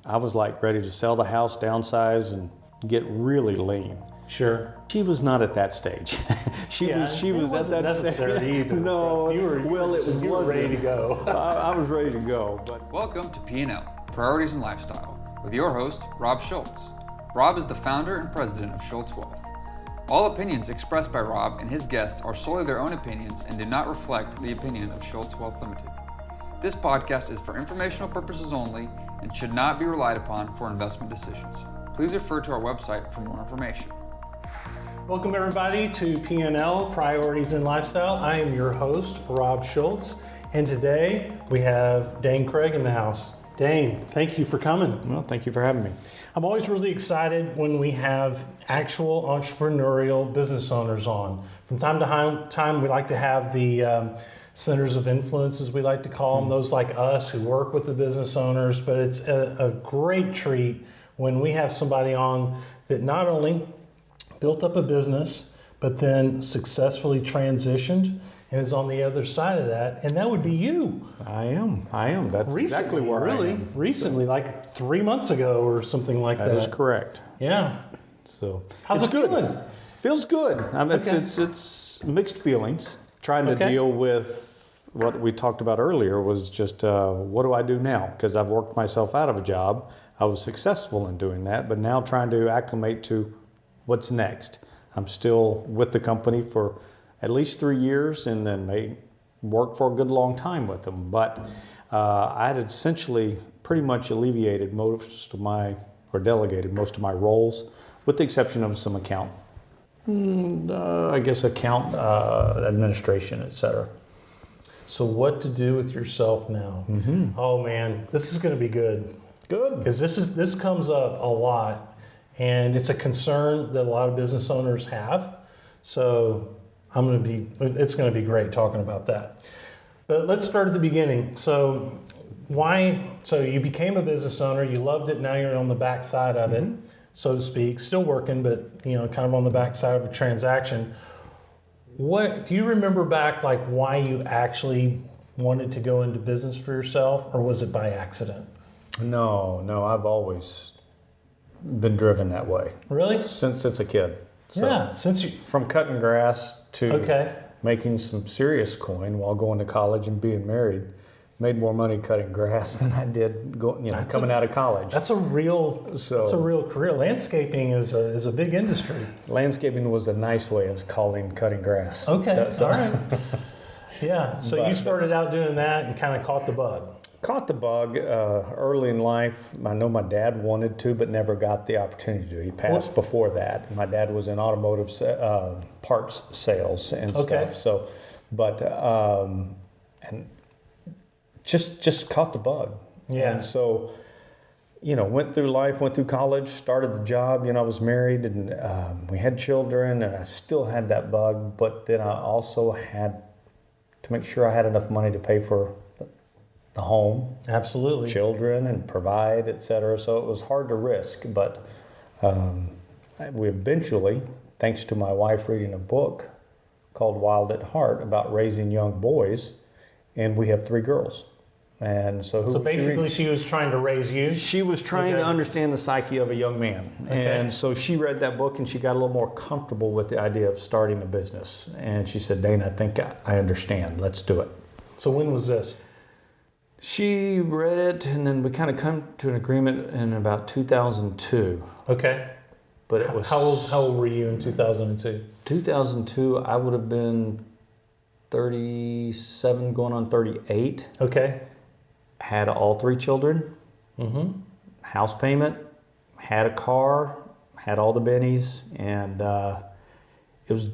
I was like ready to sell the house, downsize, and get really lean. Sure. She was not at that stage. she was at that necessary stage. Either. No, you were ready to go. I was ready to go. But welcome to P&L, Priorities and Lifestyle, with your host, Rob Schultz. Rob is the founder and president of Schultz Wealth. All opinions expressed by Rob and his guests are solely their own opinions and do not reflect the opinion of Schultz Wealth Limited. This podcast is for informational purposes only and should not be relied upon for investment decisions. Please refer to our website for more information. Welcome everybody to P&L, Priorities and Lifestyle. I am your host, Rob Schultz, and today we have Dane Craig in the house. Dane, thank you for coming. Well, thank you for having me. I'm always really excited when we have actual entrepreneurial business owners on. From time to time, we like to have the centers of influence, as we like to call them, those like us who work with the business owners, but it's a great treat when we have somebody on that not only built up a business, but then successfully transitioned and is on the other side of that, and that would be you. I am. That's recently, exactly where I am. Recently, like 3 months ago or something like that. That is correct. Yeah. So how's it feeling? Feels good. I mean, Okay. it's mixed feelings. Trying to deal with what we talked about earlier was just what do I do now? Because I've worked myself out of a job. I was successful in doing that, but now trying to acclimate to what's next. I'm still with the company for at least 3 years and then may work for a good long time with them. But I had essentially pretty much delegated most of my roles, with the exception of some account administration, etc. So what to do with yourself now? Mm-hmm. Oh man, this is going to be good. Good. Because this comes up a lot, and it's a concern that a lot of business owners have. So it's going to be great talking about that. But let's start at the beginning. So you became a business owner, you loved it, now you're on the backside of it, so to speak, still working, but kind of on the backside of a transaction. What do you remember back, like why you actually wanted to go into business for yourself, or was it by accident? No, I've always been driven that way. Really? Since it's a kid. So yeah, from cutting grass to making some serious coin while going to college and being married, made more money cutting grass than I did coming out of college. That's a real career. Landscaping is a big industry. Landscaping was a nice way of calling cutting grass. Okay, all right. Yeah, so you started out doing that and kind of caught the bug. Caught the bug early in life. I know my dad wanted to, but never got the opportunity to. He passed before that. My dad was in automotive parts sales and stuff. So, but and just caught the bug. Yeah. And so, went through life, went through college, started the job. I was married and we had children, and I still had that bug. But then I also had to make sure I had enough money to pay for the home, absolutely, children, and provide, etc. So it was hard to risk, but we eventually, thanks to my wife reading a book called Wild at Heart about raising young boys, and we have 3 girls. And so basically she was trying to raise you? She was trying to understand the psyche of a young man. Okay. And so she read that book and she got a little more comfortable with the idea of starting a business. And she said, Dane, I think I understand. Let's do it. So when was this? She read it, and then we kind of come to an agreement in about 2002. Okay. But it was... How old were you in 2002? 2002, I would have been 37, going on 38. Okay. Had all 3 children. Mm-hmm. House payment. Had a car. Had all the bennies. And it was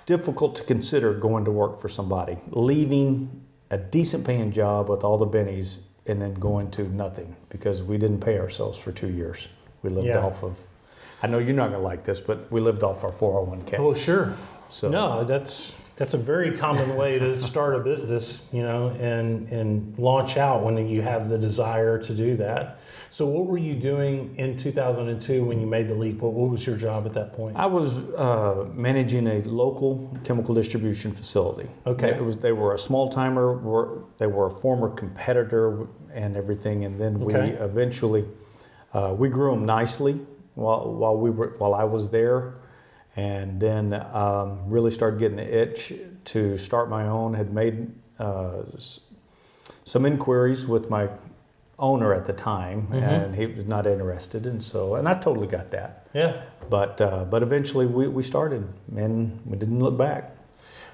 difficult to consider going to work for somebody. Leaving a decent paying job with all the bennies and then going to nothing, because we didn't pay ourselves for 2 years. We lived off of, I know you're not going to like this, but we lived off our 401k. Oh, sure. So no, that's a very common way to start a business, and launch out when you have the desire to do that. So what were you doing in 2002 when you made the leap? What was your job at that point? I was managing a local chemical distribution facility. Okay. They were a small timer. They were a former competitor and everything. And then we eventually We grew them nicely while I was there, and then really started getting the itch to start my own. Had made some inquiries with my owner at the time, and he was not interested, and I totally got that. Yeah. But eventually we started, and we didn't look back.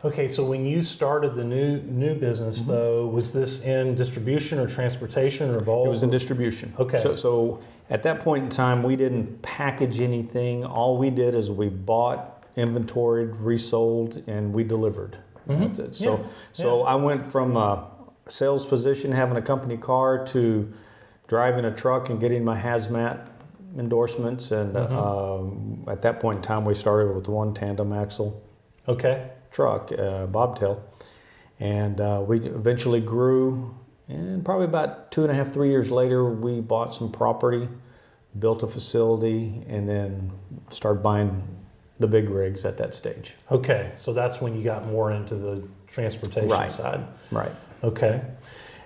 Okay, so when you started the new business, though, was this in distribution or transportation or both? It was in distribution. Okay. So at that point in time, we didn't package anything. All we did is we bought, inventoried, resold, and we delivered. That's it. So I went from a sales position, having a company car, to driving a truck and getting my hazmat endorsements. And at that point in time, we started with one tandem axle truck, bobtail. And we eventually grew. And probably about 2.5, 3 years later, we bought some property, built a facility, and then started buying the big rigs at that stage. Okay, so that's when you got more into the transportation side. Right. Okay.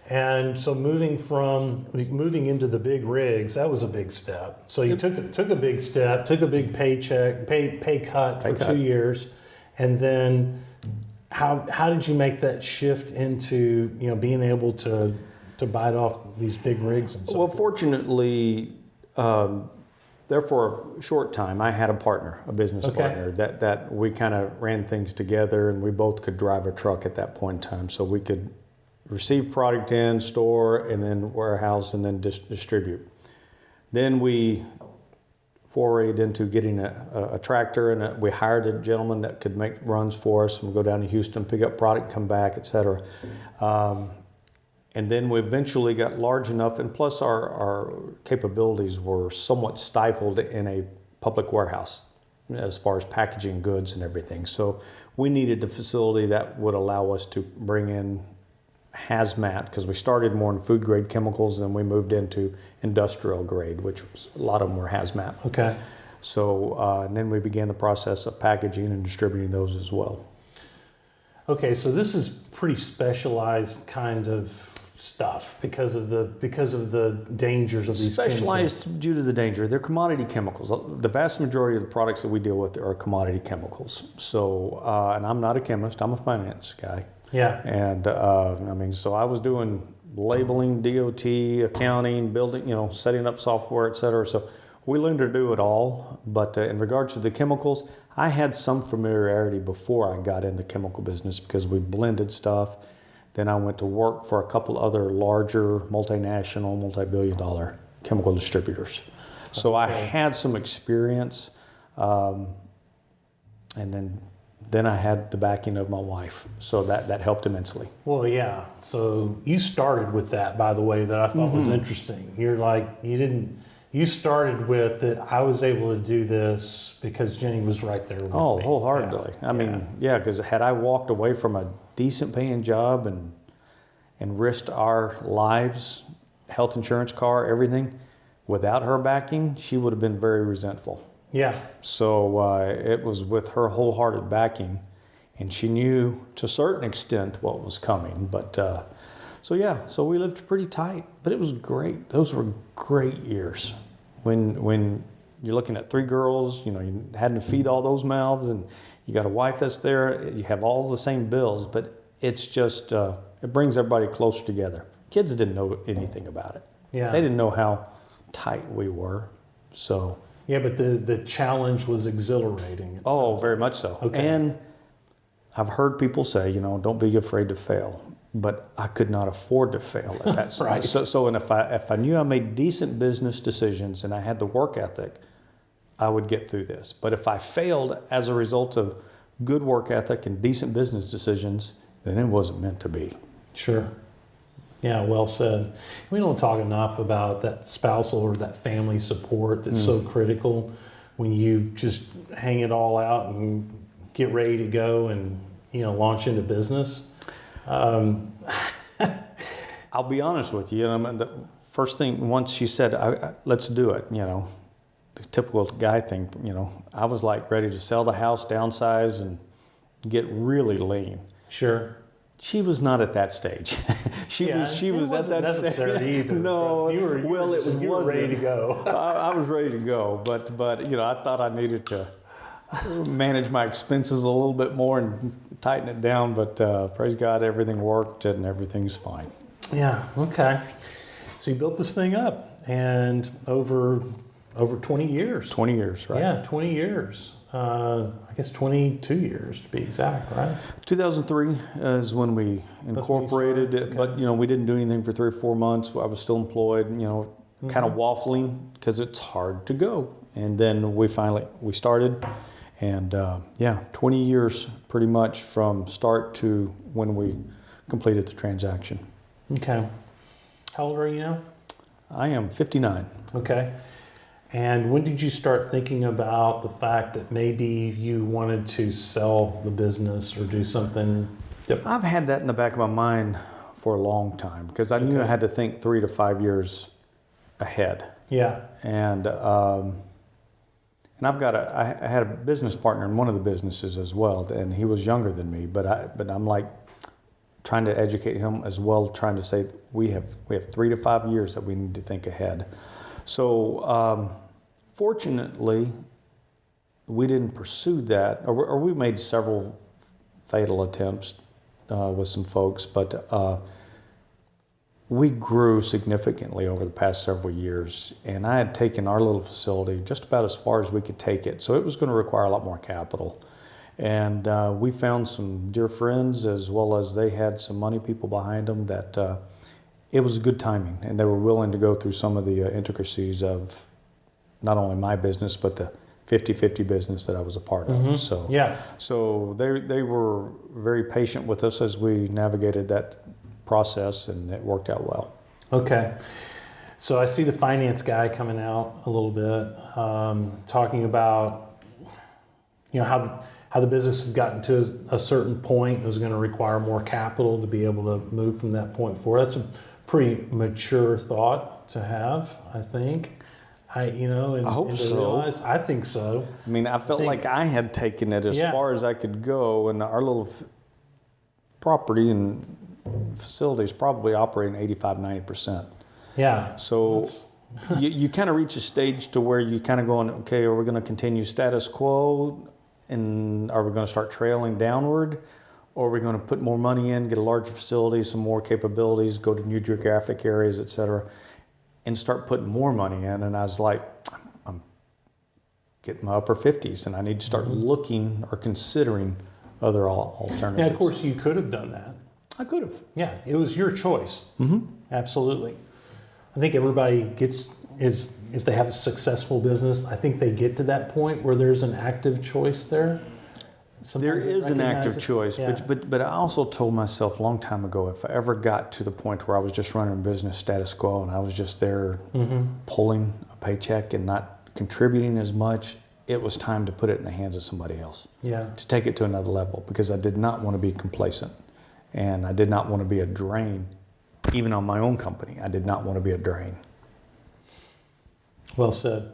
And so moving into the big rigs, that was a big step. So you took a big step, took a big pay cut for 2 years, and then how did you make that shift into being able to bite off these big rigs and so forth? Well, fortunately, there for a short time, I had a partner, a business partner, that we kind of ran things together, and we both could drive a truck at that point in time, so we could receive product in, store, and then warehouse, and then distribute. Then we forayed into getting a tractor, and we hired a gentleman that could make runs for us, and we'd go down to Houston, pick up product, come back, etc. And then we eventually got large enough, and plus our capabilities were somewhat stifled in a public warehouse as far as packaging goods and everything. So we needed a facility that would allow us to bring in hazmat, because we started more in food grade chemicals, and we moved into industrial grade, which was, a lot of them were hazmat. Okay. So and then we began the process of packaging and distributing those as well. Okay, so this is pretty specialized kind of stuff because of the dangers of these Specialized chemicals. due to the danger. They're commodity chemicals. The vast majority of the products that we deal with are commodity chemicals. So, and I'm not a chemist, I'm a finance guy. Yeah. And so I was doing labeling, DOT, accounting, building, setting up software, et cetera. So we learned to do it all. But in regards to the chemicals, I had some familiarity before I got in the chemical business because we blended stuff. Then I went to work for a couple other larger multinational, multi-billion-dollar chemical distributors. So I had some experience, and then I had the backing of my wife, so that helped immensely. Well, yeah. So you started with that, by the way, that I thought was interesting. You started with that I was able to do this because Jenny was right there with me. Oh, wholeheartedly. I mean, because had I walked away from a decent paying job and risked our lives, health insurance, car, everything, without her backing, she would have been very resentful. Yeah. So it was with her wholehearted backing, and she knew to a certain extent what was coming. But so we lived pretty tight, but it was great. Those were great years. When you're looking at 3 girls, you had to feed all those mouths, and you got a wife that's there. You have all the same bills, but it's just it brings everybody closer together. Kids didn't know anything about it. Yeah. They didn't know how tight we were. So. Yeah, but the challenge was exhilarating. Very much so. Okay. And I've heard people say, don't be afraid to fail. But I could not afford to fail at that time. Right. So if I knew I made decent business decisions and I had the work ethic, I would get through this. But if I failed as a result of good work ethic and decent business decisions, then it wasn't meant to be. Sure. Yeah, well said. We don't talk enough about that spousal or that family support that's so critical when you just hang it all out and get ready to go and launch into business. I'll be honest with you. The first thing, once she said, let's do it, the typical guy thing, I was like ready to sell the house, downsize, and get really lean. Sure. She was not at that stage. She was at that necessary stage. Either, No, you were ready to go. I was ready to go, but I thought I needed to manage my expenses a little bit more and tighten it down. But praise God, everything worked and everything's fine. Yeah. Okay. So you built this thing up, and over 20 years. 20 years, right? Yeah, 20 years. I guess 22 years to be exact, right? 2003 is when we incorporated it, but we didn't do anything for 3 or 4 months. I was still employed, kind of waffling because it's hard to go. And then we started, and 20 years pretty much from start to when we completed the transaction. Okay. How old are you now? I am 59. Okay. And when did you start thinking about the fact that maybe you wanted to sell the business or do something different? I've had that in the back of my mind for a long time because I knew I had to think 3 to 5 years ahead. Yeah. And I had a business partner in one of the businesses as well, and he was younger than me, but I'm like trying to educate him as well, trying to say we have 3 to 5 years that we need to think ahead. So fortunately, we didn't pursue that, or we made several fatal attempts with some folks, but we grew significantly over the past several years, and I had taken our little facility just about as far as we could take it, so it was going to require a lot more capital. And we found some dear friends, as well as they had some money people behind them, that it was good timing, and they were willing to go through some of the intricacies of not only my business, but the 50-50 business that I was a part of. Mm-hmm. So they were very patient with us as we navigated that process, and it worked out well. Okay. So I see the finance guy coming out a little bit, talking about how the business has gotten to a certain point. It was going to require more capital to be able to move from that point forward. That's a pretty mature thought to have, I think. I hope so. I think so. I mean, I felt like I had taken it as far as I could go, and our little property and facilities probably operating 85-90%. Yeah. So you kind of reach a stage to where you kind of going, okay, are we going to continue status quo, and are we going to start trailing downward, or are we going to put more money in, get a larger facility, some more capabilities, go to new geographic areas, et cetera, and start putting more money in? And I was like, I'm getting my upper 50s, and I need to start looking or considering other alternatives. Yeah, of course, you could have done that. I could have. Yeah, it was your choice. Mm-hmm. Absolutely. I think everybody if they have a successful business, I think they get to that point where there's an active choice there. Sometimes there is an active choice, yeah. but I also told myself a long time ago, if I ever got to the point where I was just running a business status quo and I was just there pulling a paycheck and not contributing as much, it was time to put it in the hands of somebody else. Yeah. To take it to another level, because I did not want to be complacent, and I did not want to be a drain, even on my own company. I did not want to be a drain. Well said.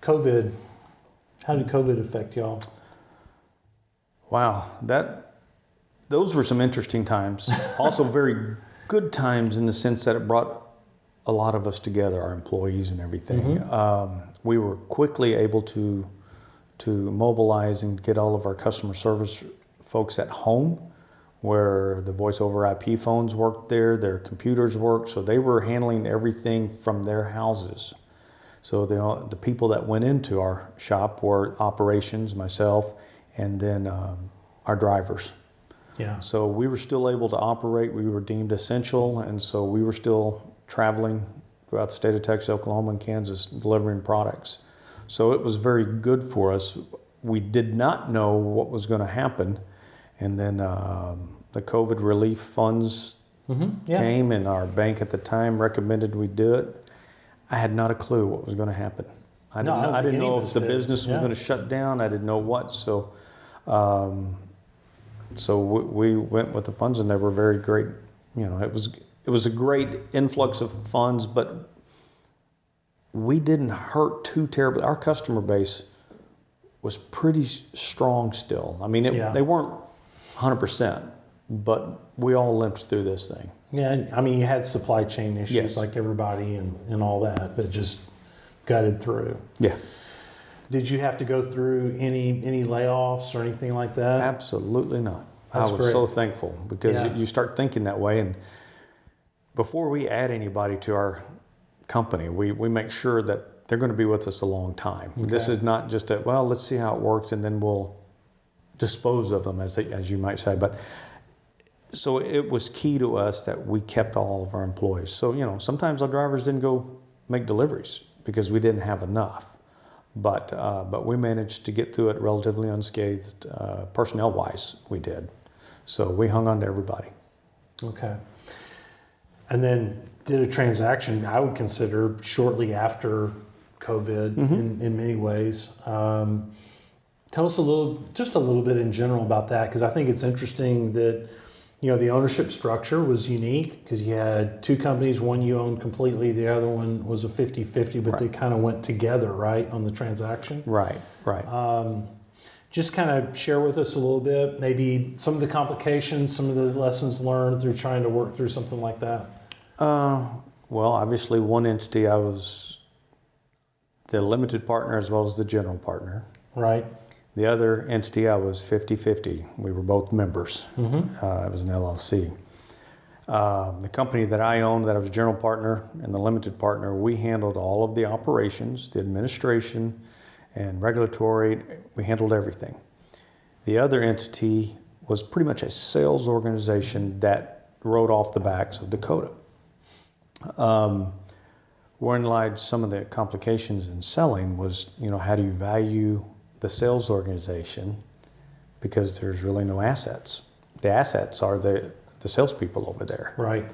COVID. How did COVID affect y'all? Wow, those were some interesting times. Also very good times in the sense that it brought a lot of us together, our employees and everything. We were quickly able to mobilize and get all of our customer service folks at home, where the voice over IP phones worked there, their computers worked, so they were handling everything from their houses. So the people that went into our shop were operations, myself, and then our drivers. Yeah. So we were still able to operate. We were deemed essential, and so we were still traveling throughout the state of Texas, Oklahoma, and Kansas, delivering products. So it was very good for us. We did not know what was going to happen, and then the COVID relief funds came, and our bank at the time recommended we do it. I had not a clue what was going to happen. I didn't know if the business was going to shut down. I didn't know what. So we went with the funds, and they were very great. It was a great influx of funds, but we didn't hurt too terribly. Our customer base was pretty strong still. I mean, they weren't 100%, but we all limped through this thing. Yeah, I mean, you had supply chain issues Yes. like everybody and all that, but just gutted through. Yeah. Did you have to go through any layoffs or anything like that? Absolutely not. That's I was great. so thankful because Yeah. you start thinking that way. And before we add anybody to our company, we make sure that they're going to be with us a long time. Okay. This is not just let's see how it works and then we'll dispose of them, as you might say. But so it was key to us that we kept all of our employees. So, sometimes our drivers didn't go make deliveries because we didn't have enough. But we managed to get through it relatively unscathed, personnel-wise, we did. So we hung on to everybody. Okay. And then did a transaction I would consider shortly after COVID in many ways. Tell us just a little bit in general about that, because I think it's interesting that the ownership structure was unique because you had two companies, one you owned completely, the other one was a 50-50, but they kind of went together, right, on the transaction? Right. Just kind of share with us a little bit, maybe some of the complications, some of the lessons learned through trying to work through something like that. Well, obviously one entity I was the limited partner as well as the general partner. Right. The other entity I was 50-50. We were both members. It was an LLC. The company that I owned, that I was general partner, and the limited partner, we handled all of the operations, the administration, and regulatory. We handled everything. The other entity was pretty much a sales organization that rode off the backs of Dakota. Wherein lied some of the complications in selling was, how do you value the sales organization, because there's really no assets. The assets are the salespeople over there. Right.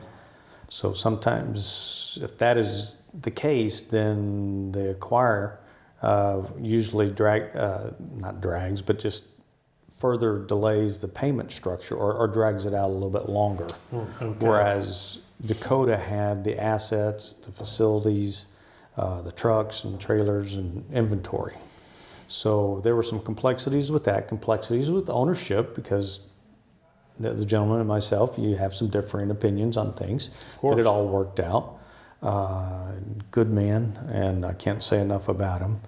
So sometimes, if that is the case, then the acquirer usually not drags, but just further delays the payment structure or drags it out a little bit longer. Okay. Whereas Dakota had the assets, the facilities, the trucks and trailers and inventory. So there were some complexities with that, complexities with ownership, because the gentleman and myself, you have some differing opinions on things, but it all worked out. Good man, and I can't say enough about him.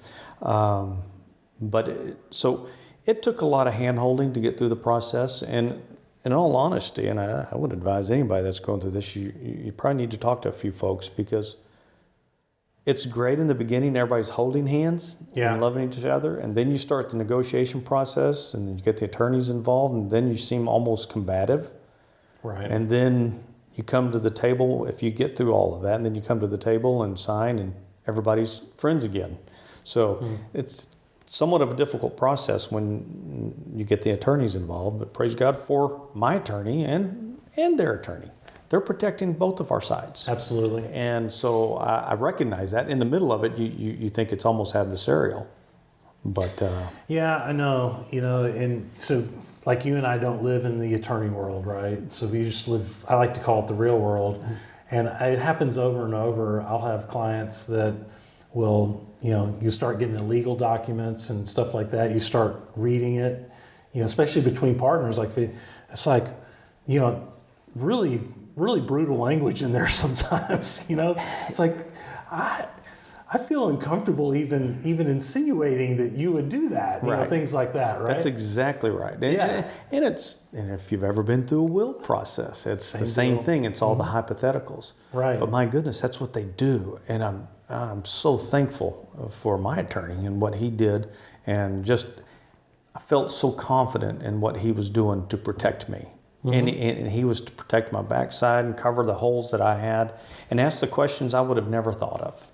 So it took a lot of hand-holding to get through the process, and in all honesty, and I would advise anybody that's going through this, you probably need to talk to a few folks, because it's great in the beginning, everybody's holding hands and loving each other, and then you start the negotiation process, and then you get the attorneys involved, and then you seem almost combative. Right. And then you come to the table, if you get through all of that, and then you come to the table and sign, and everybody's friends again. So it's somewhat of a difficult process when you get the attorneys involved, but praise God for my attorney and their attorney. They're protecting both of our sides. Absolutely. And so I recognize that. In the middle of it, you think it's almost adversarial. But yeah, I know, and so like you and I don't live in the attorney world, right? So we just live, I like to call it the real world. And it happens over and over. I'll have clients that will, you start getting the legal documents and stuff like that. You start reading it, especially between partners. Like it's like, really brutal language in there sometimes. It's like I feel uncomfortable even insinuating that you would do that. Right. Things like that. Right. That's exactly right. Yeah. And if you've ever been through a will process, it's the same thing. It's all the hypotheticals. Right. But my goodness, that's what they do, and I'm so thankful for my attorney and what he did, and just I felt so confident in what he was doing to protect me. And he was to protect my backside and cover the holes that I had and ask the questions I would have never thought of.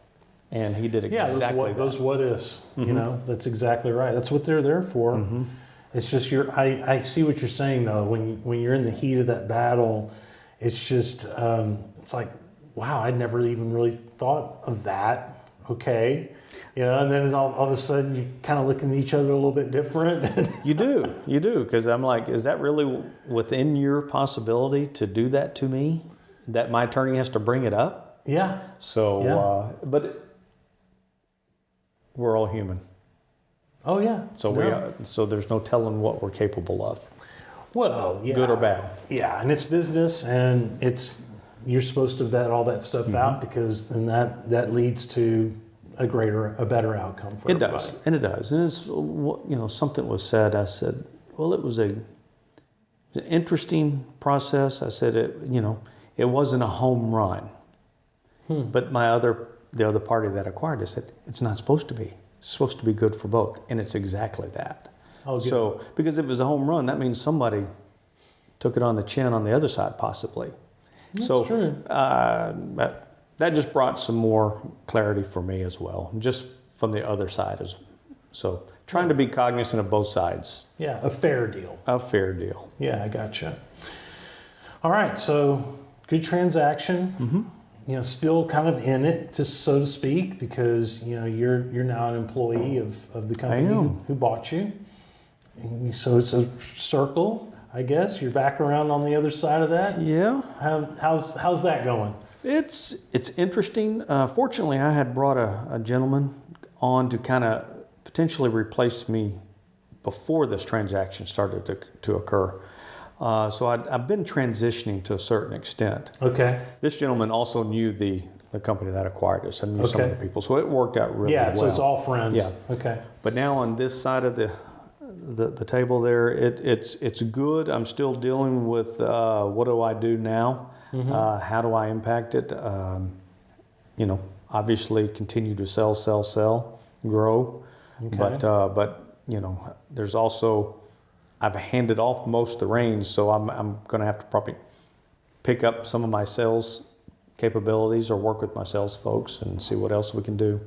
And he did exactly that. Those what ifs, that's exactly right. That's what they're there for. It's just I see what you're saying though. When you're in the heat of that battle, it's just, it's like, wow, I'd never even really thought of that. Okay. And then all of a sudden you kind of looking at each other a little bit different. You do, because I'm like, is that really within your possibility to do that to me? That my attorney has to bring it up? Yeah. So, but we're all human. Oh yeah. So so there's no telling what we're capable of. Well, yeah. good or bad. Yeah, and it's business, and you're supposed to vet all that stuff out, because then that leads to a better outcome for everybody. It does. And it's, something was said. I said, well, it was an interesting process. I said, it wasn't a home run. But the other party that acquired it said, it's not supposed to be. It's supposed to be good for both. And it's exactly that. Oh, good. So, because if it was a home run, that means somebody took it on the chin on the other side, possibly. That's true. That just brought some more clarity for me as well, just from the other side. So trying to be cognizant of both sides. Yeah, a fair deal. A fair deal. Yeah, I gotcha. All right, so good transaction. Still kind of in it, just so to speak, because you're now an employee of the company who bought you. And so it's a circle, I guess. You're back around on the other side of that. Yeah. How's that going? It's interesting. Fortunately, I had brought a gentleman on to kind of potentially replace me before this transaction started to occur. So I've been transitioning to a certain extent. Okay. This gentleman also knew the company that acquired us and knew some of the people, so it worked out really well. Yeah, so it's all friends. Yeah. Okay. But now on this side of the table there, it's good. I'm still dealing with what do I do now? How do I impact it? Obviously continue to sell, grow. Okay. But there's also, I've handed off most of the reins, so I'm going to have to probably pick up some of my sales capabilities or work with my sales folks and see what else we can do.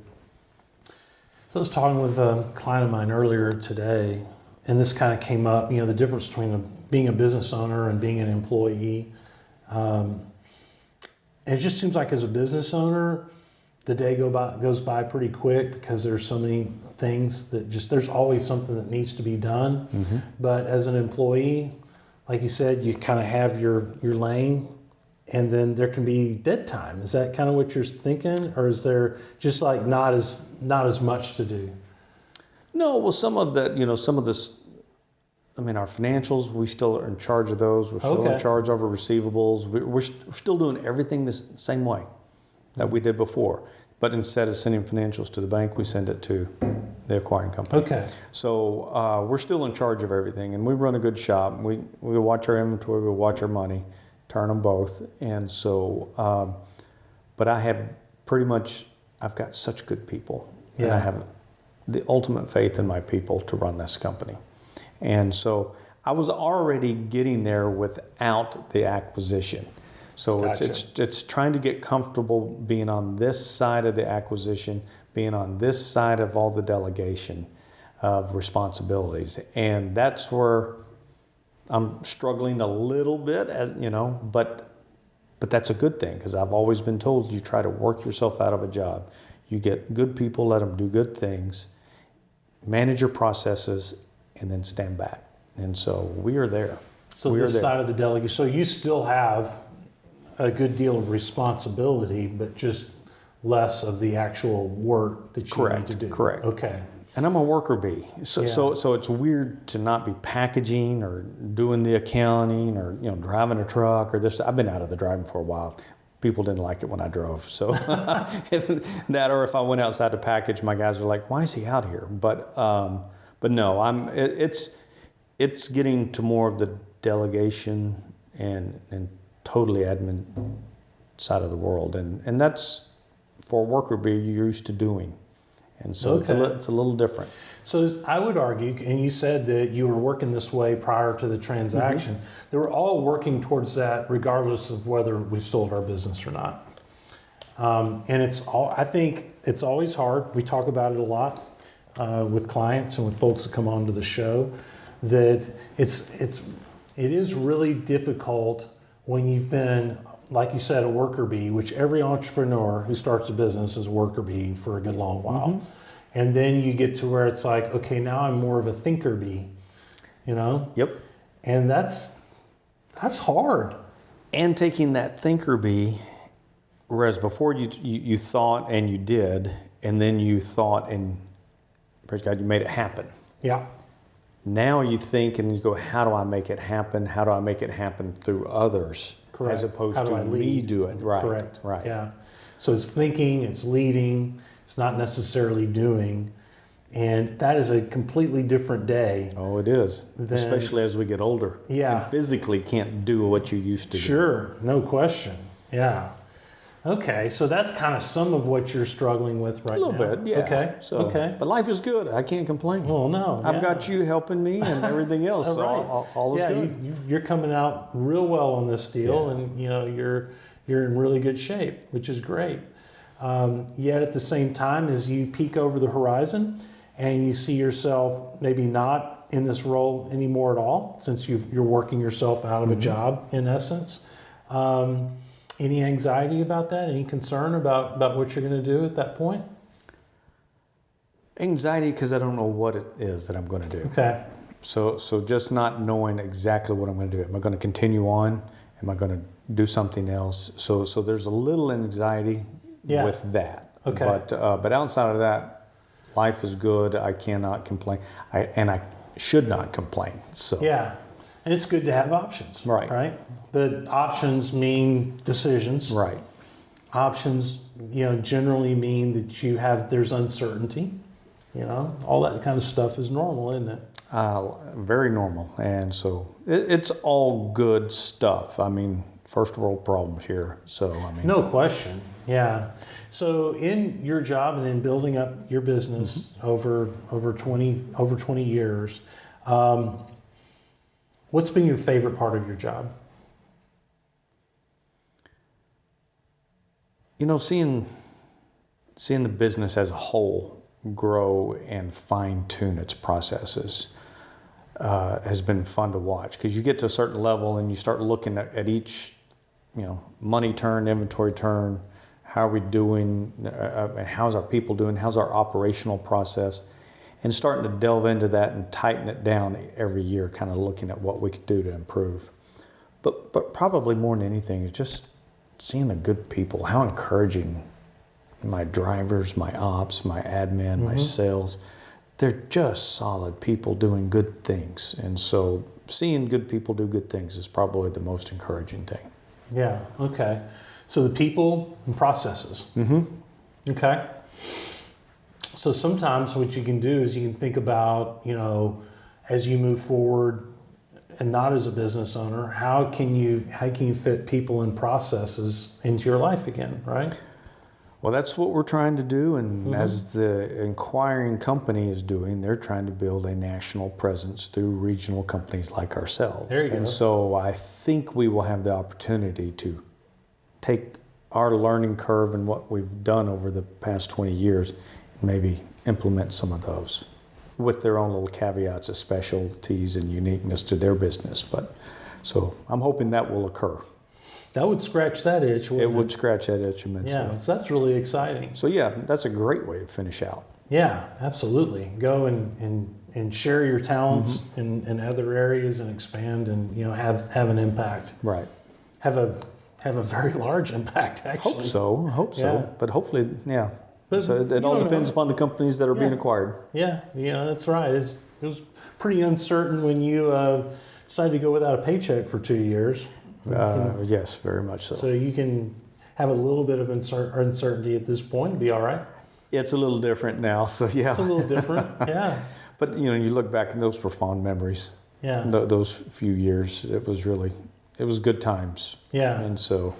So I was talking with a client of mine earlier today, and this kind of came up, the difference between being a business owner and being an employee. And it just seems like as a business owner, the day goes by pretty quick, because there's so many things that there's always something that needs to be done. But as an employee, like you said, you kind of have your lane, and then there can be dead time. Is that kind of what you're thinking, or is there just like not as much to do? No, well, some of that, some of this, our financials, we still are in charge of those. We're still in charge of our receivables. We're still doing everything the same way that we did before. But instead of sending financials to the bank, we send it to the acquiring company. Okay. So we're still in charge of everything, and we run a good shop. We watch our inventory, we watch our money, turn them both. And so, but I've got such good people. Yeah. And I have the ultimate faith in my people to run this company. And so I was already getting there without the acquisition. So Gotcha. it's trying to get comfortable being on this side of the acquisition, being on this side of all the delegation of responsibilities. And that's where I'm struggling a little bit, but that's a good thing, because I've always been told you try to work yourself out of a job. You get good people, let them do good things, manage your processes, and then stand back. And so we are there. So this side of the delegation, so you still have a good deal of responsibility, but just less of the actual work that you need to do. Correct. Okay. And I'm a worker bee. So it's weird to not be packaging or doing the accounting or driving a truck or this. I've been out of the driving for a while. People didn't like it when I drove. So that, or if I went outside to package, my guys were like, "Why is he out here?" But no, it's getting to more of the delegation and totally admin side of the world, and that's for a worker bee you're used to doing, and so it's a little different. So I would argue, and you said that you were working this way prior to the transaction. They were all working towards that, regardless of whether we sold our business or not. And I think it's always hard. We talk about it a lot with clients and with folks that come onto the show. That it is really difficult when you've been, like you said, a worker bee, which every entrepreneur who starts a business is a worker bee for a good long while. And then you get to where it's like, okay, now I'm more of a thinker bee, Yep. And that's hard. And taking that thinker bee, whereas before you thought and you did, and then you thought and, praise God, you made it happen. Yeah. Now you think and you go, how do I make it happen? How do I make it happen through others? Correct. As opposed How do to I me lead? do it. Right. Correct. Right. Yeah. So it's thinking, it's leading, it's not necessarily doing. And that is a completely different day. Oh, it is. Especially as we get older. Yeah. And physically can't do what you used to do. Sure. No question. Yeah. Okay. So that's kind of some of what you're struggling with right now. A little bit, yeah. Okay. So, okay. But life is good. I can't complain. Well, no. I've got you helping me and everything else. All So right. all is yeah, good. you're coming out real well on this deal, Yeah. and you're in really good shape, which is great. Yet at the same time, as you peek over the horizon and you see yourself maybe not in this role anymore at all, since you're working yourself out of a job in essence. Any anxiety about that? Any concern about what you're going to do at that point? Anxiety because I don't know what it is that I'm going to do. Okay. So just not knowing exactly what I'm going to do. Am I going to continue on? Am I going to do something else? So there's a little anxiety with that. Okay. But outside of that, life is good. I cannot complain. I should not complain. So Yeah. And it's good to have options. Right. Right. But options mean decisions. Right. Options, generally mean that there's uncertainty. All that kind of stuff is normal, isn't it? Very normal. And so it's all good stuff. I mean, first world problems here. So, I mean. No question. Yeah. So in your job and in building up your business over 20 years, what's been your favorite part of your job? Seeing the business as a whole grow and fine-tune its processes has been fun to watch, because you get to a certain level and you start looking at each, money turn, inventory turn, how are we doing, how's our people doing, how's our operational process, and starting to delve into that and tighten it down every year, kind of looking at what we could do to improve. But probably more than anything is just seeing the good people, how encouraging my drivers, my ops, my admin, my sales, they're just solid people doing good things. And so seeing good people do good things is probably the most encouraging thing. Yeah. Okay. So the people and processes. Okay. So sometimes what you can do is you can think about, as you move forward and not as a business owner, how can you fit people and processes into your life again, right? Well, that's what we're trying to do, and as the inquiring company is doing, they're trying to build a national presence through regional companies like ourselves. There you go. And so I think we will have the opportunity to take our learning curve and what we've done over the past 20 years, and maybe implement some of those with their own little caveats of specialties and uniqueness to their business. But so I'm hoping that will occur. That would scratch that itch, wouldn't It would scratch that itch immensely. Yeah, so that's really exciting. So yeah, that's a great way to finish out. Yeah, absolutely. Go and share your talents in other areas and expand and have an impact. Right. Have a very large impact, actually. Hope so. Yeah. But hopefully, yeah. But So it you all don't depends know. upon the companies that are being acquired. Yeah, that's right. It was pretty uncertain when you decided to go without a paycheck for 2 years. Yes, very much so. So you can have a little bit of uncertainty at this point and be all right. It's a little different now, so yeah. It's a little different, yeah. But you look back and those were fond memories. Yeah. Those few years, it was good times. Yeah. And so.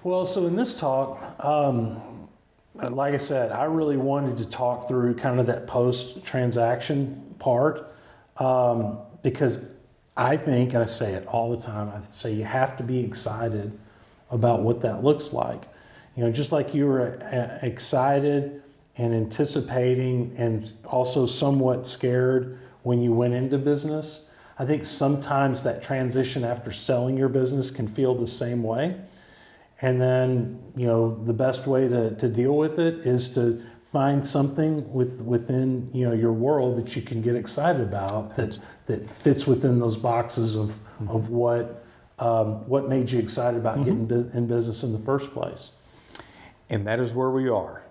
Well, so in this talk, like I said, I really wanted to talk through kind of that post-transaction part because I think, and I say it all the time, I say you have to be excited about what that looks like. Just like you were excited and anticipating and also somewhat scared when you went into business, I think sometimes that transition after selling your business can feel the same way. And then, the best way to deal with it is to find something within your world that you can get excited about that fits within those boxes of what made you excited about getting in business in the first place. And that is where we are.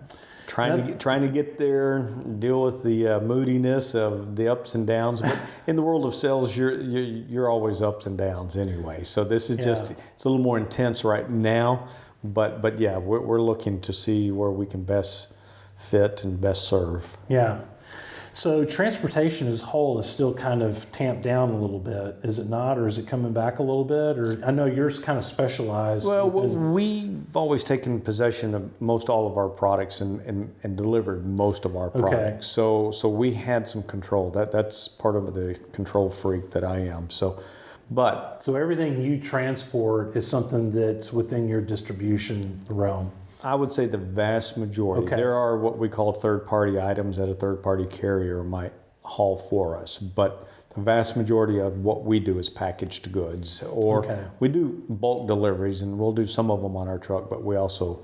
trying to get there, deal with the moodiness of the ups and downs. But in the world of sales, you're always ups and downs anyway. So this is it's a little more intense right now. But yeah, we're looking to see where we can best fit and best serve. Yeah. So transportation as a whole is still kind of tamped down a little bit, is it not? Or is it coming back a little bit? Or I know yours kind of specialized. Well, we've always taken possession of most all of our products and delivered most of our products. So we had some control. That's part of the control freak that I am. So everything you transport is something that's within your distribution realm. I would say the vast majority. Okay. There are what we call third-party items that a third-party carrier might haul for us, but the vast majority of what we do is packaged goods, or we do bulk deliveries, and we'll do some of them on our truck, but we also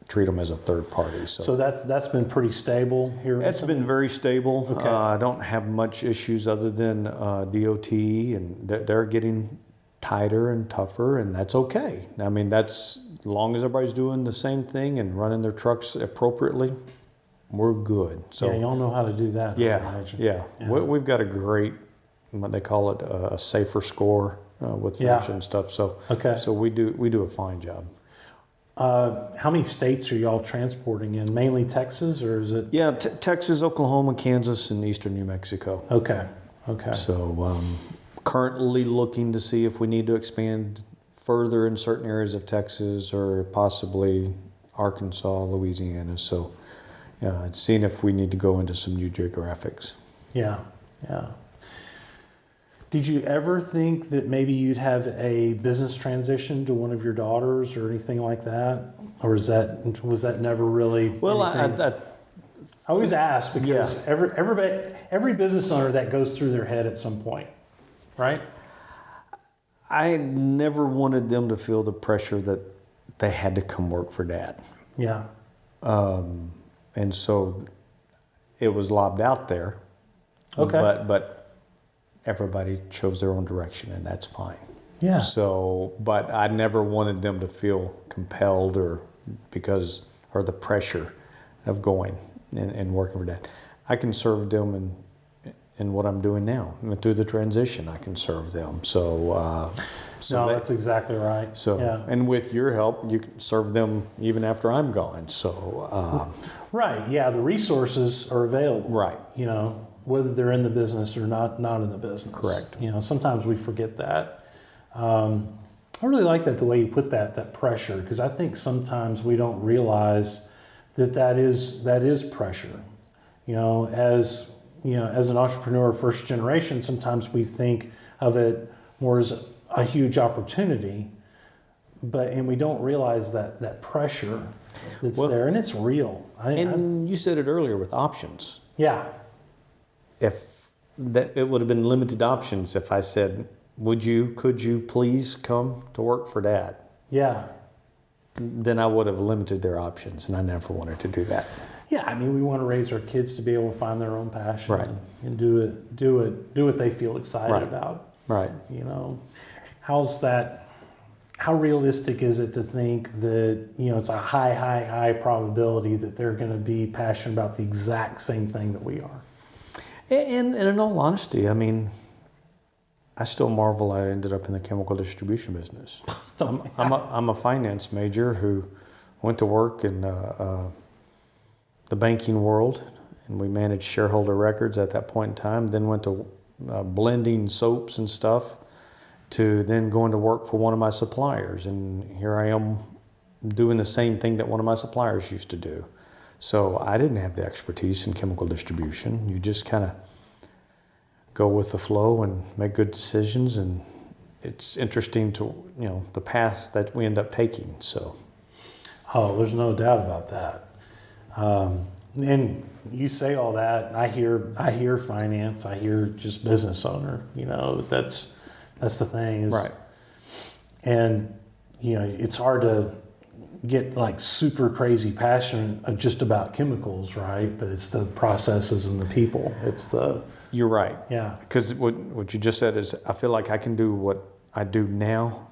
treat them as a third party. So that's been pretty stable here? It's been very stable. Okay. I don't have much issues other than DOT, and they're getting tighter and tougher, and that's okay. I mean, that's as long as everybody's doing the same thing and running their trucks appropriately, we're good. So yeah, y'all know how to do that. Yeah. We've got a great, what they call it, a safer score with function and stuff. So so we do a fine job. How many states are y'all transporting in? Mainly Texas, or is it? Yeah, Texas, Oklahoma, Kansas, and eastern New Mexico. Okay. So currently looking to see if we need to expand further in certain areas of Texas or possibly Arkansas, Louisiana. So seeing if we need to go into some new geographics. Yeah. Did you ever think that maybe you'd have a business transition to one of your daughters or anything like that? Or was that never really? Well, I always ask because every business owner, that goes through their head at some point, right? I never wanted them to feel the pressure that they had to come work for Dad. Yeah. And so it was lobbed out there. Okay. But everybody chose their own direction, and that's fine. Yeah. So, but I never wanted them to feel compelled or the pressure of going and working for Dad. I can serve them in what I'm doing now. And through the transition, I can serve them. That's exactly right. And with your help, you can serve them even after I'm gone. So, right. Yeah. The resources are available. Right. Whether they're in the business or not in the business. Correct. Sometimes we forget that. I really like that the way you put that pressure, because I think sometimes we don't realize that is pressure. As an entrepreneur first generation, sometimes we think of it more as a huge opportunity, and we don't realize that pressure that's there, and it's real. You said it earlier with options. Yeah. If that, it would have been limited options if I said, could you please come to work for Dad? Yeah. Then I would have limited their options, and I never wanted to do that. Yeah, we want to raise our kids to be able to find their own passion, right, and do what they feel excited about. Right. How realistic is it to think that it's a high probability that they're going to be passionate about the exact same thing that we are? And in all honesty, I still marvel I ended up in the chemical distribution business. I'm a finance major who went to work in the banking world, and we managed shareholder records at that point in time, then went to blending soaps and stuff, to then going to work for one of my suppliers. And here I am doing the same thing that one of my suppliers used to do. So I didn't have the expertise in chemical distribution. You just kind of go with the flow and make good decisions, and it's interesting to, the paths that we end up taking. So. Oh, there's no doubt about that. And you say all that, and I hear finance, I hear just business owner. That's the thing is, right. And it's hard to get like super crazy passionate just about chemicals, right? But it's the processes and the people. You're right. Yeah. Because what you just said is, I feel like I can do what I do now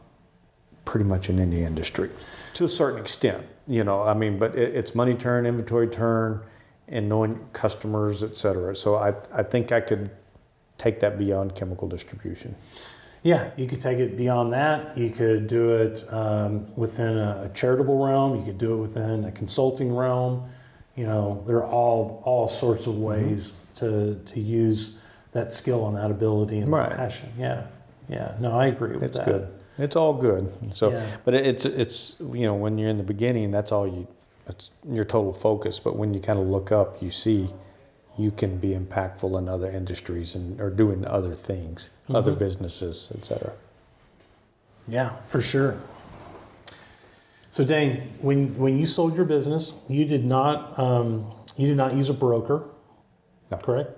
pretty much in any industry to a certain extent, but it's money turn, inventory turn, and knowing customers, et cetera. So I think I could take that beyond chemical distribution. Yeah, you could take it beyond that. You could do it within a charitable realm. You could do it within a consulting realm. There are all sorts of ways to use that skill and that ability and that passion. Yeah. No, I agree with that. It's good. It's all good. So, yeah. But it's when you're in the beginning, it's your total focus. But when you kind of look up, you see you can be impactful in other industries or doing other things, other businesses, et cetera. Yeah, for sure. So Dane, when you sold your business, you did not use a broker, No. correct?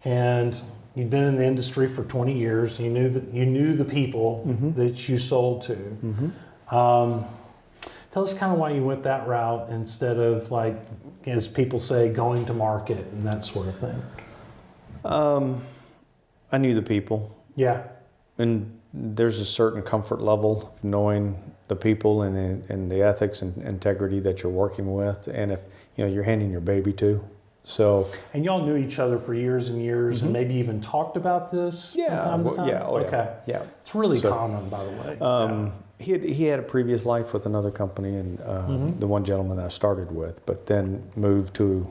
And you'd been in the industry for 20 years. You knew the people that you sold to. Tell us kind of why you went that route instead of, like, as people say, going to market and that sort of thing. I knew the people. Yeah. And there's a certain comfort level of knowing the people and the ethics and integrity that you're working with, and if you're handing your baby to. So. And y'all knew each other for years and years, and maybe even talked about this from time to time? Yeah. Oh, okay. Yeah. It's really common, by the way. He had a previous life with another company, and the one gentleman that I started with, but then moved to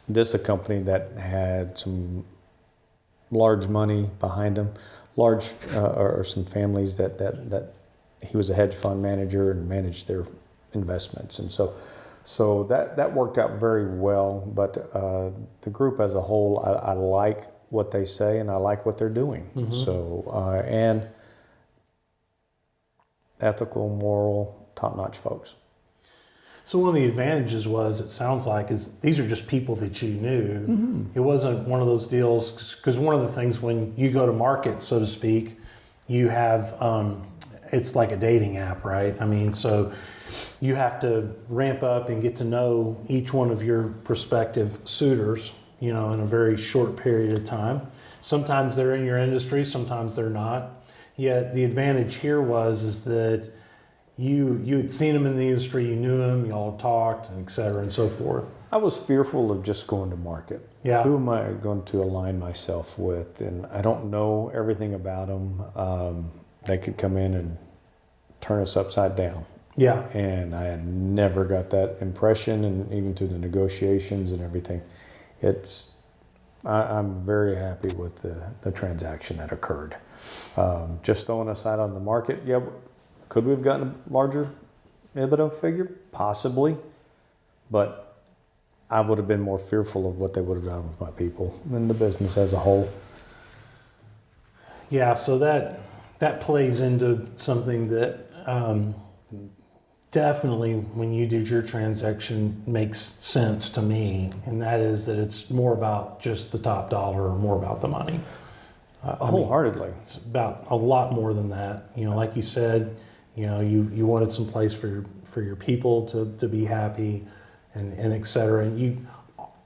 a company that had some large money behind him, or some families that he was a hedge fund manager and managed their investments, and so that worked out very well. But the group as a whole, I like what they say and I like what they're doing. So and ethical, moral, top-notch folks. So one of the advantages it sounds like, is these are just people that you knew. It wasn't one of those deals, because one of the things when you go to market, so to speak, you have, it's like a dating app, right? I mean, so you have to ramp up and get to know each one of your prospective suitors, in a very short period of time. Sometimes they're in your industry, sometimes they're not. Yet the advantage here is that you had seen them in the industry, you knew them, you all talked, and et cetera, and so forth. I was fearful of just going to market. Yeah. Who am I going to align myself with? And I don't know everything about them. They could come in and turn us upside down. Yeah. And I had never got that impression, and even through the negotiations and everything, I'm very happy with the transaction that occurred. Just throwing us out on the market, could we have gotten a larger EBITDA figure? Possibly, but I would have been more fearful of what they would have done with my people and the business as a whole. Yeah, so that plays into something that definitely, when you did your transaction, makes sense to me, and that is that it's more about just the top dollar, or more about the money. Wholeheartedly. It's about a lot more than that. Like you said, you wanted some place for your people to be happy, and et cetera. And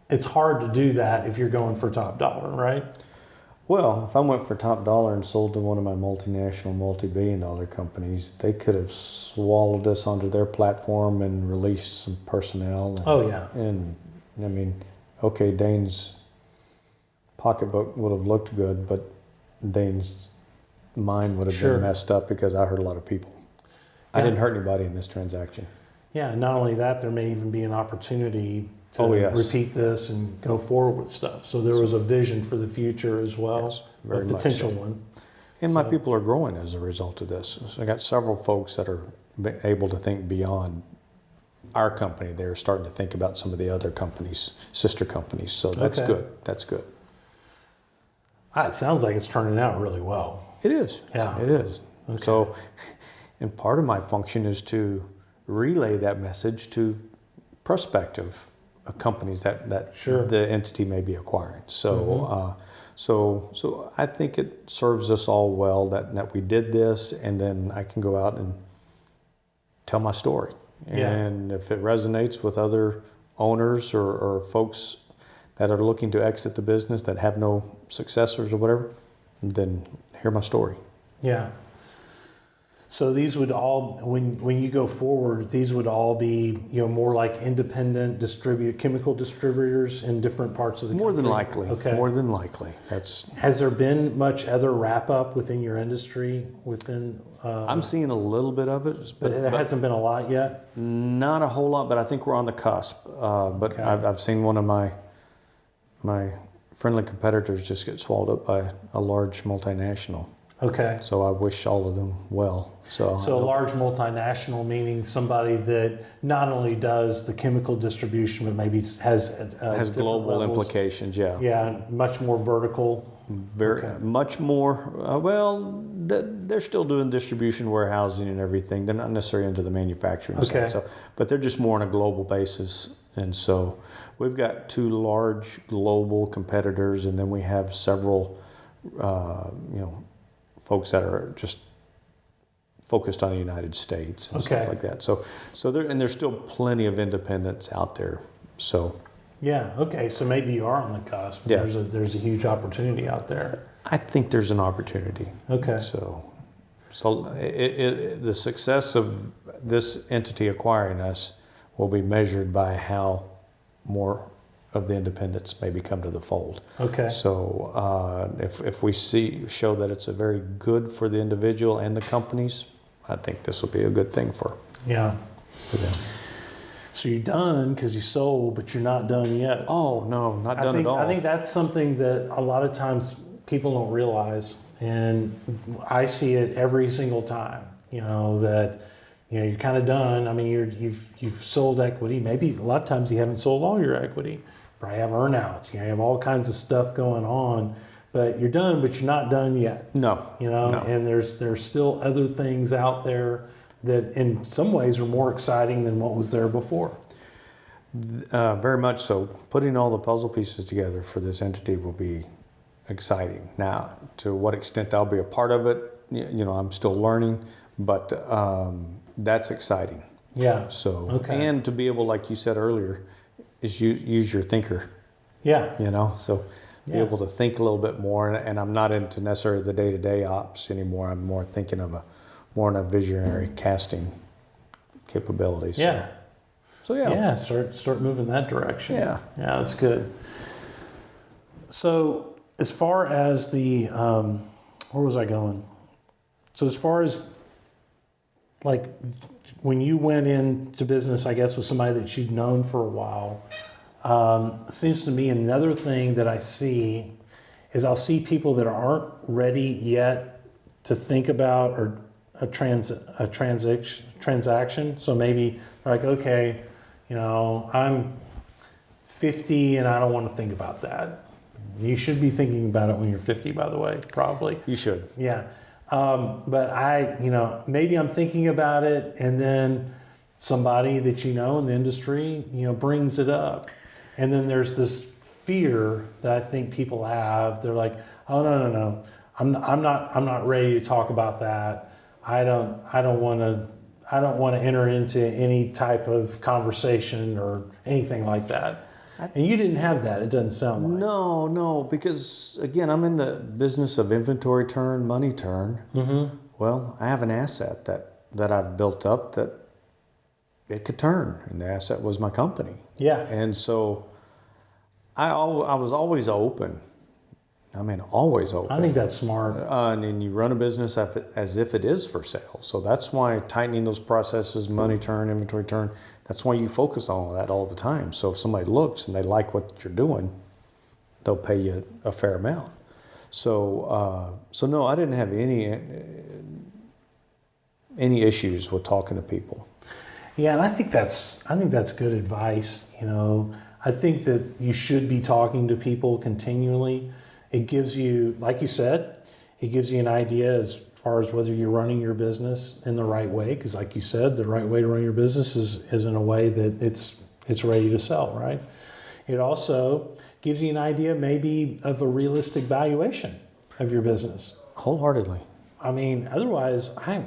it's hard to do that if you're going for top dollar, right? Well, if I went for top dollar and sold to one of my multinational, multi-billion-dollar companies, they could have swallowed us onto their platform and released some personnel. And I mean, okay, Dane's pocketbook would have looked good, but Dane's mind would have been messed up because I hurt a lot of people. I didn't hurt anybody in this transaction. Yeah, and not only that, there may even be an opportunity to repeat this and go forward with stuff. So there was a vision for the future as well, a potential one. And my people are growing as a result of this. So I got several folks that are able to think beyond our company. They're starting to think about some of the other companies, sister companies. So that's good. That's good. It sounds like it's turning out really well. It is. Yeah. It is. Okay. So, and part of my function is to relay that message to prospective companies that the entity may be acquiring. So, so I think it serves us all well that we did this, and then I can go out and tell my story. And if it resonates with other owners or folks that are looking to exit the business that have no successors or whatever, then hear my story. Yeah. So these would all, when you go forward, these would all be, more like independent chemical distributors in different parts of the country? More than likely. Okay. More than likely. Has there been much other wrap up within your industry? I'm seeing a little bit of it, but there hasn't been a lot yet? Not a whole lot, but I think we're on the cusp. But Okay. I've seen one of my friendly competitors just get swallowed up by a large multinational. Okay. So I wish all of them well. So a large multinational, meaning somebody that not only does the chemical distribution, but maybe has different global levels. implications. Yeah. Yeah, much more vertical. Much more. They're still doing distribution, warehousing, and everything. They're not necessarily into the manufacturing side. So, but they're just more on a global basis. And so we've got 2 large global competitors, and then we have several, folks that are just focused on the United States and stuff like that. So there's still plenty of independents out there. So yeah, okay. So maybe you are on the cusp. Yeah. There's a huge opportunity out there. I think there's an opportunity. Okay. So the success of this entity acquiring us will be measured by how more of the independents maybe come to the fold. Okay. So if we show that it's a very good for the individual and the companies, I think this will be a good thing for Yeah. them. So you're done because you sold, but you're not done yet. Oh no, not done at all. I think that's something that a lot of times people don't realize, and I see it every single time. That you're kind of done. I mean, you've sold equity. Maybe a lot of times you haven't sold all your equity. Probably have earnouts. You have all kinds of stuff going on, but you're done. But you're not done yet. No. No. And there's still other things out there that, in some ways, are more exciting than what was there before. Very much so. Putting all the puzzle pieces together for this entity will be exciting. Now, to what extent I'll be a part of it, I'm still learning, but that's exciting. Yeah. So, and to be able, like you said earlier, is use your thinker. Yeah. So be able to think a little bit more, and I'm not into necessarily the day-to-day ops anymore. I'm more thinking of more in a visionary casting capabilities. Yeah. So yeah. Yeah, start moving that direction. Yeah. Yeah, that's good. So as far as the where was I going? So as far as like when you went into business, I guess with somebody that you'd known for a while, it seems to me another thing that I see is I'll see people that aren't ready yet to think about or a transaction. So maybe they're like, okay, I'm 50 and I don't want to think about that. You should be thinking about it when you're 50, by the way, probably. You should. Yeah. But maybe I'm thinking about it, and then somebody that in the industry, brings it up. And then there's this fear that I think people have. They're like, oh, no. I'm not ready to talk about that. I don't want to enter into any type of conversation or anything like that. And you didn't have that, it doesn't sound like. No, because again, I'm in the business of inventory turn, money turn. Mm-hmm. Well, I have an asset that I've built up that it could turn, and the asset was my company. Yeah. And so I was always open. Always open. I think that's smart. And you run a business as if it is for sale. So that's why tightening those processes, money turn, inventory turn, that's why you focus on all that all the time. So if somebody looks and they like what you're doing, they'll pay you a fair amount. So no, I didn't have any issues with talking to people. Yeah, and I think that's good advice. I think that you should be talking to people continually. It gives you, like you said, it gives you an idea as far as whether you're running your business in the right way. Because, like you said, the right way to run your business is in a way that it's ready to sell, right? It also gives you an idea maybe of a realistic valuation of your business. Wholeheartedly. Otherwise, I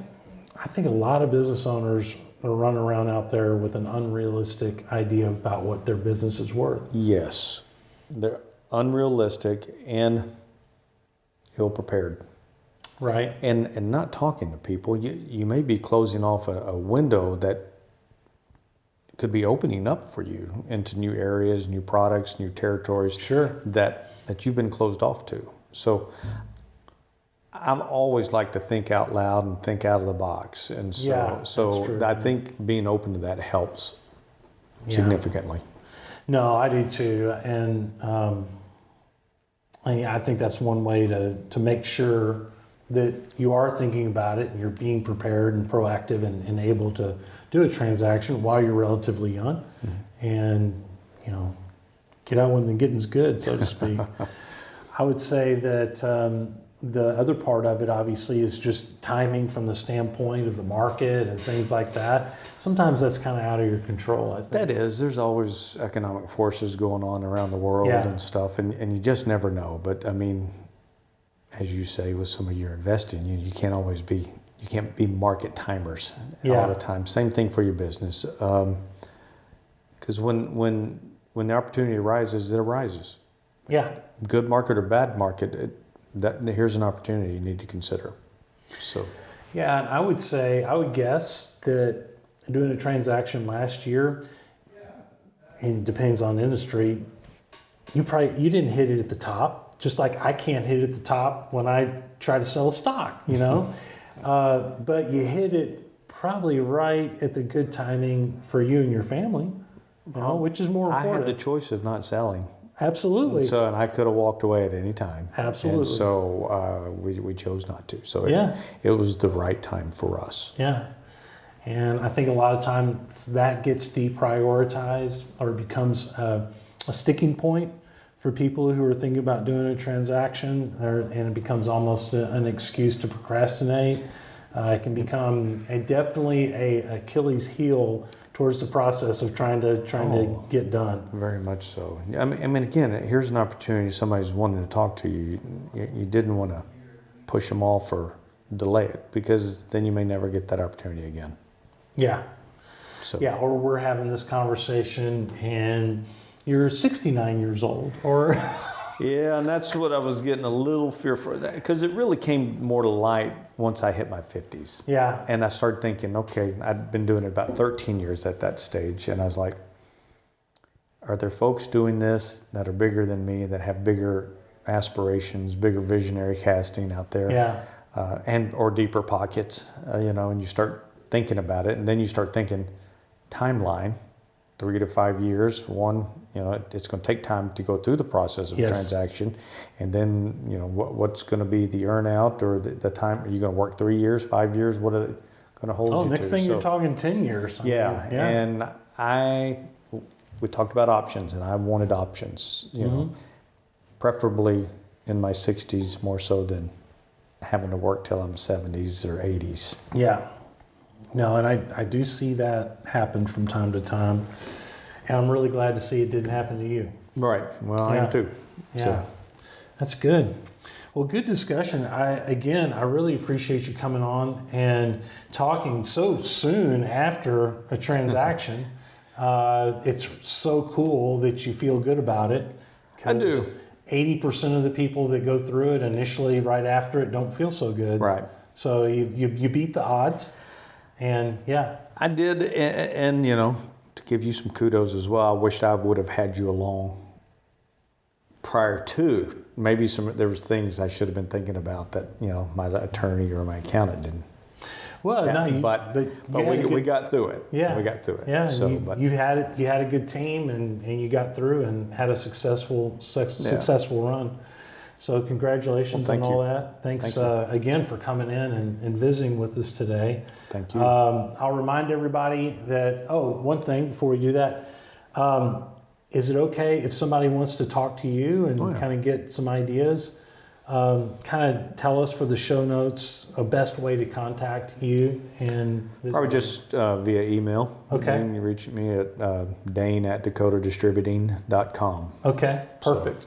think a lot of business owners are running around out there with an unrealistic idea about what their business is worth. Yes. They're unrealistic and ill-prepared. Right. and not talking to people. You may be closing off a window that could be opening up for you into new areas, new products, new territories. Sure. That you've been closed off to. So I always like to think out loud and think out of the box, and That's true. I think being open to that helps significantly. No, I do too, and I think that's one way to make sure that you are thinking about it and you're being prepared and proactive and able to do a transaction while you're relatively young, and get out when the getting's good, so to speak. I would say that the other part of it obviously is just timing from the standpoint of the market and things like that. Sometimes that's kind of out of your control, I think. That is. There's always economic forces going on around the world and stuff, and you just never know. But I mean, as you say, with some of your investing, you can't always be, you can't be market timers all the time. Same thing for your business. Because when the opportunity arises, it arises. Yeah. Good market or bad market, here's an opportunity you need to consider. So. Yeah, and I would guess that doing a transaction last year, and it depends on industry, you didn't hit it at the top, just like I can't hit it at the top when I try to sell a stock, but you hit it probably right at the good timing for you and your family, which is more important. I had the choice of not selling. Absolutely. And I could have walked away at any time. Absolutely. And so we chose not to. So it was the right time for us. Yeah. And I think a lot of times that gets deprioritized or becomes a sticking point for people who are thinking about doing a transaction, and it becomes almost an excuse to procrastinate. It can become definitely a Achilles heel towards the process of trying to get done. Very much so. I mean, again, here's an opportunity. Somebody's wanting to talk to you. You didn't want to push them off or delay it, because then you may never get that opportunity again. Yeah. So. Yeah, or we're having this conversation and you're 69 years old, or... Yeah, and that's what I was getting a little fearful, because it really came more to light once I hit my 50s. Yeah. And I started thinking, okay, I'd been doing it about 13 years at that stage, and I was like, are there folks doing this that are bigger than me, that have bigger aspirations, bigger visionary casting out there? Yeah. And or deeper pockets, and you start thinking about it, and then you start thinking timeline, 3 to 5 years. One, it's going to take time to go through the process of transaction, and then what's going to be the earn out or the time. Are you going to work 3 years, 5 years? What are they going to hold you to? Oh, next thing you're talking 10 years. Yeah, and we talked about options, and I wanted options. Preferably in my 60s more so than having to work till I'm 70s or 80s. Yeah. No, and I do see that happen from time to time, and I'm really glad to see it didn't happen to you. Right. Well, I am too. Yeah. So. That's good. Well, good discussion. I really appreciate you coming on and talking so soon after a transaction. It's so cool that you feel good about it. I do. 80% of the people that go through it initially right after it don't feel so good. Right. So you beat the odds. And I did, and to give you some kudos as well, I wish I would have had you along prior to. Maybe there was things I should have been thinking about that my attorney or my accountant didn't. Well, but we got through it. Yeah, we got through it. Yeah, so, you had a good team, and you got through and had a successful run. So congratulations on all that. Thanks again for coming in and visiting with us today. Thank you. I'll remind everybody that, one thing before we do that, is it okay if somebody wants to talk to you and kind of get some ideas? Kind of tell us for the show notes a best way to contact you. And probably just via email. Okay. You can reach me at Dane@DakotaDistributing.com. Okay, perfect.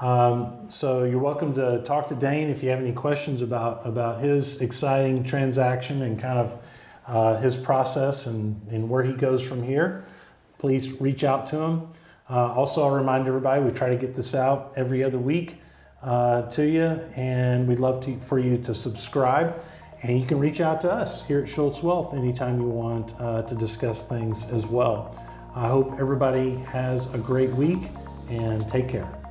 So you're welcome to talk to Dane if you have any questions about his exciting transaction and kind of his process and where he goes from here. Please reach out to him. Also, I'll remind everybody, we try to get this out every other week. to you, and we'd love for you to subscribe. And you can reach out to us here at Schultz Wealth anytime you want to discuss things as well. I hope everybody has a great week, and take care.